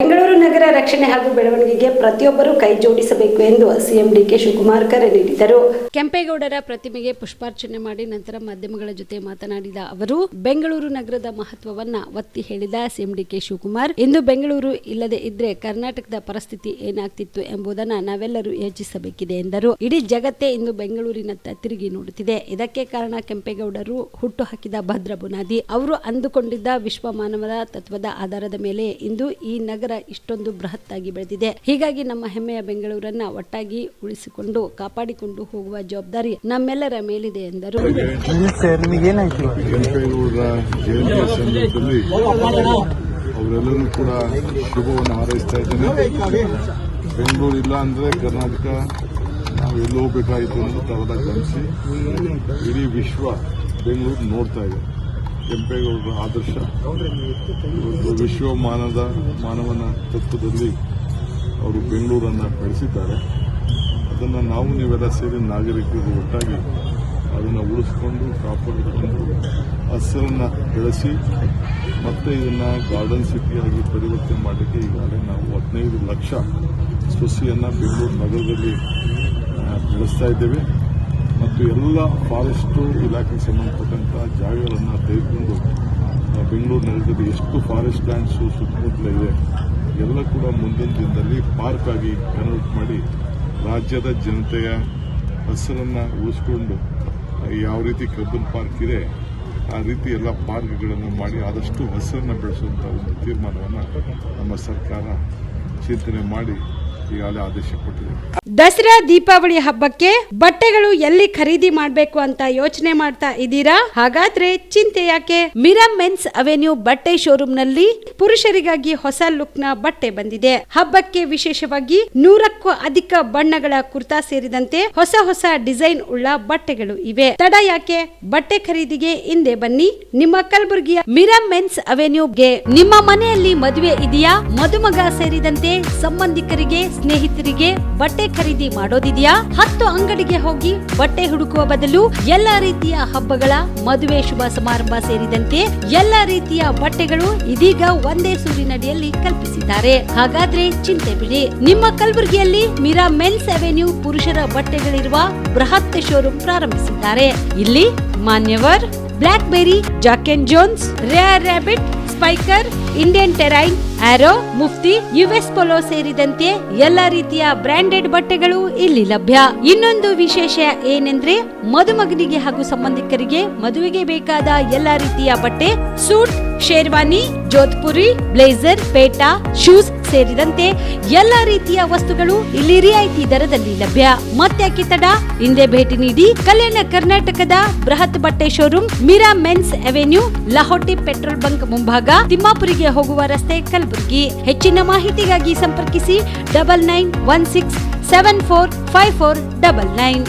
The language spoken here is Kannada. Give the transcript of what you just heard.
ಬೆಂಗಳೂರು ನಗರ ರಕ್ಷಣೆ ಹಾಗೂ ಬೆಳವಣಿಗೆಗೆ ಪ್ರತಿಯೊಬ್ಬರೂ ಕೈ ಜೋಡಿಸಬೇಕು ಎಂದು ಸಿಎಂ ಡಿಕೆ ಶಿವಕುಮಾರ್ ಕರೆ ನೀಡಿದರು. ಕೆಂಪೇಗೌಡರ ಪ್ರತಿಮೆಗೆ ಪುಷ್ಪಾರ್ಚನೆ ಮಾಡಿ ನಂತರ ಮಾಧ್ಯಮಗಳ ಜೊತೆ ಮಾತನಾಡಿದ ಅವರು, ಬೆಂಗಳೂರು ನಗರದ ಮಹತ್ವವನ್ನ ಒತ್ತಿ ಹೇಳಿದ ಸಿಎಂ ಡಿಕೆ ಶಿವಕುಮಾರ್, ಇಂದು ಬೆಂಗಳೂರು ಇಲ್ಲದೆ ಇದ್ರೆ ಕರ್ನಾಟಕದ ಪರಿಸ್ಥಿತಿ ಏನಾಗ್ತಿತ್ತು ಎಂಬುದನ್ನು ನಾವೆಲ್ಲರೂ ಯೋಚಿಸಬೇಕಿದೆ ಎಂದರು. ಇಡೀ ಜಗತ್ತೇ ಇಂದು ಬೆಂಗಳೂರಿನತ್ತ ತಿರುಗಿ ನೋಡುತ್ತಿದೆ. ಇದಕ್ಕೆ ಕಾರಣ ಕೆಂಪೇಗೌಡರು ಹುಟ್ಟು ಹಾಕಿದ ಭದ್ರ ಬುನಾದಿ. ಅವರು ಅಂದುಕೊಂಡಿದ್ದ ವಿಶ್ವ ಮಾನವದ ತತ್ವದ ಆಧಾರದ ಮೇಲೆ ಇಂದು ಈ ನಗರ ಇಷ್ಟೊಂದು ಬೃಹತ್ತಾಗಿ ಬೆಳೆದಿದೆ. ಹೀಗಾಗಿ ನಮ್ಮ ಹೆಮ್ಮೆಯ ಬೆಂಗಳೂರನ್ನ ಒಟ್ಟಾಗಿ ಉಳಿಸಿಕೊಂಡು ಕಾಪಾಡಿಕೊಂಡು ಹೋಗುವ ಜವಾಬ್ದಾರಿ ನಮ್ಮೆಲ್ಲರ ಮೇಲಿದೆ ಎಂದರು. ಅವರೆಲ್ಲರೂ ಕೂಡ ಶುಭವನ್ನು ಹಾರೈಸ್ತಾ ಇದ್ದೇನೆ. ಬೆಂಗಳೂರು ಇಲ್ಲ ಅಂದ್ರೆ ಕರ್ನಾಟಕ ನಾವು ಎಲ್ಲಿ ಹೋಗ್ಬೇಕಾಯಿತು ಅನ್ನೋದು ಅವರ ಗಮನಿಸಿ ಇಡೀ ವಿಶ್ವ ಬೆಂಗಳೂರು ನೋಡ್ತಾ ಇದೆ. ಕೆಂಪೇಗೌಡರ ಆದರ್ಶ ಇವತ್ತು ಮಾನವನ ತತ್ವದಲ್ಲಿ ಅವರು ಬೆಂಗಳೂರನ್ನು ಬೆಳೆಸಿದ್ದಾರೆ. ಅದನ್ನು ನಾವು ನೀವೆಲ್ಲ ಸೇರಿ ನಾಗರಿಕರು ಒಟ್ಟಾಗಿ ಅದನ್ನು ಉಳಿಸ್ಕೊಂಡು ಕಾಪಾಡಿಕೊಂಡು ಹಸಿರನ್ನು ಬೆಳೆಸಿ ಮತ್ತೆ ಇದನ್ನು ಗಾರ್ಡನ್ ಸಿಟಿಯಾಗಿ ಪರಿವರ್ತನೆ ಮಾಡಲಿಕ್ಕೆ ಈಗಾಗಲೇ ನಾವು 15 ಲಕ್ಷ ಸಸಿಯನ್ನು ಬೆಂಗಳೂರು ನಗರದಲ್ಲಿ ಬೆಳೆಸ್ತಾ ಇದ್ದೇವೆ. ಮತ್ತು ಎಲ್ಲ ಫಾರೆಸ್ಟು ಇಲಾಖೆಗೆ ಸಂಬಂಧಪಟ್ಟಂಥ ಜಾಗಗಳನ್ನು ತೆಗೆದುಕೊಂಡು ಬೆಂಗಳೂರು ನಗರದಲ್ಲಿ ಎಷ್ಟು ಫಾರೆಸ್ಟ್ ಲ್ಯಾಂಡ್ಸು ಸುತ್ತಮುತ್ತಲ ಇದೆ ಎಲ್ಲ ಕೂಡ ಮುಂದಿನ ದಿನದಲ್ಲಿ ಪಾರ್ಕ್ ಆಗಿ ಕನ್ವರ್ಟ್ ಮಾಡಿ ರಾಜ್ಯದ ಜನತೆಯ ಹಸಿರನ್ನು ಉಳಿಸ್ಕೊಂಡು ಯಾವ ರೀತಿ ಕಬ್ಬನ್ ಪಾರ್ಕ್ ಇದೆ ಆ ರೀತಿ ಎಲ್ಲ ಪಾರ್ಕ್ಗಳನ್ನು ಮಾಡಿ ಆದಷ್ಟು ಹಸಿರನ್ನು ಬೆಳೆಸುವಂಥ ಒಂದು ತೀರ್ಮಾನವನ್ನು ನಮ್ಮ ಸರ್ಕಾರ ಚಿಂತನೆ ಮಾಡಿ ಈಗಾಗಲೇ ಆದೇಶ ಕೊಟ್ಟಿದೆ. ದಸರಾ ದೀಪಾವಳಿ ಹಬ್ಬಕ್ಕೆ ಬಟ್ಟೆಗಳು ಎಲ್ಲಿ ಖರೀದಿ ಮಾಡಬೇಕು ಅಂತ ಯೋಚನೆ ಮಾಡ್ತಾ ಇದ್ದೀರಾ? ಹಾಗಾದ್ರೆ ಚಿಂತೆ ಯಾಕೆ? ಮಿರಾ ಮೆನ್ಸ್ ಅವೆನ್ಯೂ ಬಟ್ಟೆ ಶೋರೂಮ್ನಲ್ಲಿ ಪುರುಷರಿಗಾಗಿ ಹೊಸ ಲುಕ್ನ ಬಟ್ಟೆ ಬಂದಿದೆ. ಹಬ್ಬಕ್ಕೆ ವಿಶೇಷವಾಗಿ 100ಕ್ಕೂ ಅಧಿಕ ಬಣ್ಣಗಳ ಕುರ್ತಾ ಸೇರಿದಂತೆ ಹೊಸ ಡಿಸೈನ್ ಉಳ್ಳ ಬಟ್ಟೆಗಳು ಇವೆ. ತಡ ಯಾಕೆ? ಬಟ್ಟೆ ಖರೀದಿಗೆ ಹಿಂದೆ ಬನ್ನಿ. ನಿಮ್ಮ ಕಲಬುರಗಿಯ ಮಿರಾ ಮೆನ್ಸ್ ಅವೆನ್ಯೂಗೆ. ನಿಮ್ಮ ಮನೆಯಲ್ಲಿ ಮದುವೆ ಇದೆಯಾ? ಮದುಮಗ ಸೇರಿದಂತೆ ಸಂಬಂಧಿಕರಿಗೆ ಸ್ನೇಹಿತರಿಗೆ ಬಟ್ಟೆ ಖರೀದಿ ಮಾಡೋದಿದೆಯಾ? 10 ಅಂಗಡಿಗೆ ಹೋಗಿ ಬಟ್ಟೆ ಹುಡುಕುವ ಬದಲು ಎಲ್ಲಾ ರೀತಿಯ ಹಬ್ಬಗಳ ಮದುವೆ ಶುಭ ಸಮಾರಂಭ ಸೇರಿದಂತೆ ಎಲ್ಲಾ ರೀತಿಯ ಬಟ್ಟೆಗಳು ಇದೀಗ ಒಂದೇ ಸೂರಿನಡಿಯಲ್ಲಿ ಕಲ್ಪಿಸಿದ್ದಾರೆ. ಹಾಗಾದ್ರೆ ಚಿಂತೆ ಬಿಡಿ. ನಿಮ್ಮ ಕಲಬುರಗಿಯಲ್ಲಿ ಮಿರಾ ಮೆನ್ಸ್ ಅವೆನ್ಯೂ ಪುರುಷರ ಬಟ್ಟೆಗಳಿರುವ ಬೃಹತ್ ಶೋರೂಮ್ ಪ್ರಾರಂಭಿಸಿದ್ದಾರೆ. ಇಲ್ಲಿ Manyavar, Blackberry, Jack and Jones, Rare Rabbit, Spykar, Indian Terrain, Arrow, Mufti, US Polo ಸೇರಿದಂತೆ ಎಲ್ಲಾ ರೀತಿಯ ಬ್ರಾಂಡೆಡ್ ಬಟ್ಟೆಗಳು ಇಲ್ಲಿ ಲಭ್ಯ. ಇನ್ನೊಂದು ವಿಶೇಷ ಏನೆಂದ್ರೆ ಮದುಮಗನಿಗೆ ಹಾಗೂ ಸಂಬಂಧಿಕರಿಗೆ ಮದುವೆಗೆ ಬೇಕಾದ ಎಲ್ಲಾ ರೀತಿಯ ಬಟ್ಟೆ, ಸೂಟ್, ಶೇರ್ವಾನಿ, ಜೋಧ್ಪುರಿ, ಬ್ಲೇಸರ್, ಪೇಟಾ, ಶೂಸ್ ಸೇರಿದಂತೆ ಎಲ್ಲಾ ರೀತಿಯ ವಸ್ತುಗಳು ಇಲ್ಲಿ ರಿಯಾಯಿತಿ ದರದಲ್ಲಿ ಲಭ್ಯ. ಮತ್ತ್ಯಾಕೆ ತಡ? ಹಿಂದೆ ಭೇಟಿ ನೀಡಿ. ಕಲ್ಯಾಣ ಕರ್ನಾಟಕದ ಬೃಹತ್ ಬಟ್ಟೆ showroom Mira men's avenue, Lahoti petrol bunk ಮುಂಭಾಗ, ತಿಮ್ಮಾಪುರಿಗೆ ಹೋಗುವ ರಸ್ತೆ, ಕಲಬುರಗಿ. ಹೆಚ್ಚಿನ ಮಾಹಿತಿಗಾಗಿ ಸಂಪರ್ಕಿಸಿ 9916745499.